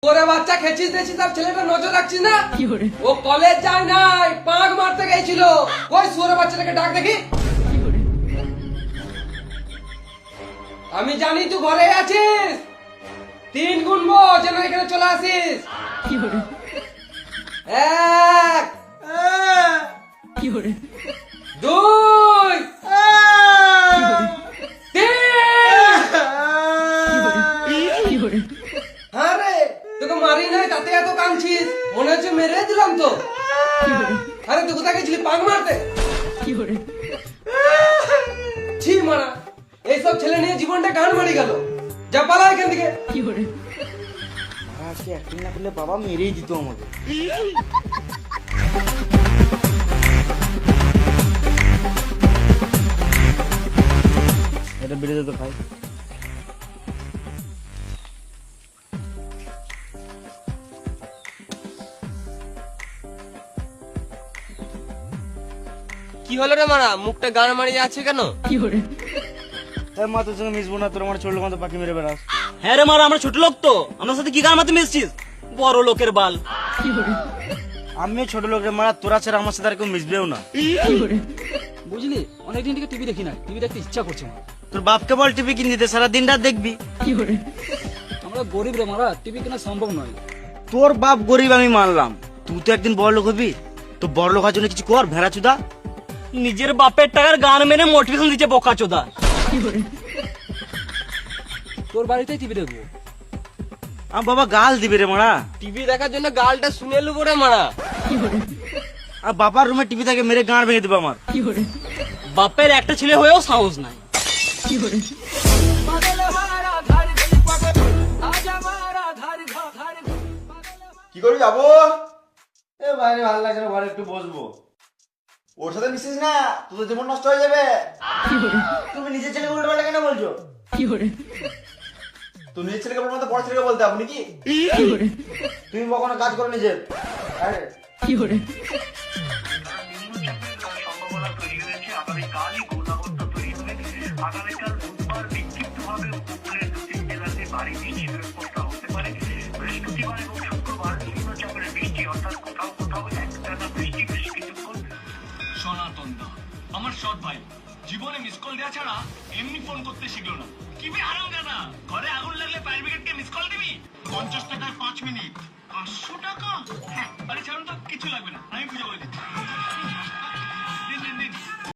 ওরে বাচ্চা খেছিস দিয়েছিস আর ছেলেটা নজর রাখছিস না ও কলেজ যায় নাই পাঁক মারতে গেছিল কই সুরে বাচ্চাটাকে ডাক দেখি আমি জানি তুই ঘরে আছিস 3 গুনবো যেন এখানে চলে আসিস 1 2 3 আরে তোকে মারি নাই তাতে এত কাঁদছিস মনে হচ্ছে মেরে দিলাম তো আরে তুই কোথায় গেছিলি পাক মারতে ছি মারা এইসব ছেলে নিয়ে জীবনটা গান মারি গেল যা পালা এখান থেকে আজকে অ্যাক্টিং না করলে বাবা মেরেই দিত আমাকে। এটা বেড়ে যেত খাই কি হলো রে মারা মুখটা গান মারিয়ে আছে কেন? হ্যাঁ মা তোর সঙ্গে মিশবো না তোর আমার ছোট মতো পাখি মেরে বেড়াস। হ্যাঁ রে মারা আমরা ছোট লোক তো আমার সাথে কি গান মারতে মিশছিস বড় লোকের বাল। আমিও ছোট লোকের মারা তোরা ছাড়া আমার সাথে আর কেউ মিশবেও না। বুঝলি অনেকদিন থেকে টিভি দেখি না টিভি দেখতে ইচ্ছা করছে না। তোর বাপকে বল টিভি কিনে দিতে সারা দিন রাত দেখবি। আমরা গরিব রে মারা টিভি কেনা সম্ভব নয়। তোর বাপ গরিব আমি মানলাম তুই তো একদিন বড় লোক হবি তো বড় লোক হওয়ার জন্য কিছু কর ভেড়া চুদা। নিজের বাপের টাকার গান মেনে মোটিভেশন দিচ্ছে বোকা চোদা। তোর বাড়িতে টিভি দেখবো আমার বাবা গাল দিবে রে মারা। টিভি দেখার জন্য গালটা শুনে লুবো রে মারা। আর বাবার রুমে টিভি থাকে মেরে গাঁড় ভেঙে দেবে আমার। বাপের একটা ছেলে হয়েও সাহস নাই। কি করবি যাবো? এ বাইরে ভালো লাগছে না, ঘরে একটু বসবো। ওর সাথে মিশিস না, তোদের জীবন নষ্ট হয়ে যাবে। তুমি নিজের ছেলেকে উল্টো পাল্টা কেন বলছো? তুমি নিজের ছেলেকে বলবো না, বড় ছেলেকে বলতে হবে নাকি? তুমি কখনো কাজ করো নিজের। আরে আগামীকাল বুধবার বিক্ষিপ্তভাবে উপকূলের 2-3 জেলাতে ভারী বৃষ্টির ব্যবস্থা হতে পারে। বৃহস্পতিবার এবং শুক্রবার নিম্নচাপের বৃষ্টি অর্থাৎ কোথাও কোথাও একটানা বৃষ্টি বেশ কিছুক্ষণ। সনাতন দা আমার সৎ ভাই জীবনে মিস কল দেওয়া ছাড়া এমনি ফোন করতে শিখলো না। কি বে হারাম দাদা ঘরে আগুন লাগলে ফায়ার ব্রিগেডকে মিস কল দিবি 50 টাকায় 5 মিনিট 500 টাকা। আরে ছাড়ুন তো কিছু লাগবে না আমি বুঝে বলে দিচ্ছি। দিন দিন দিন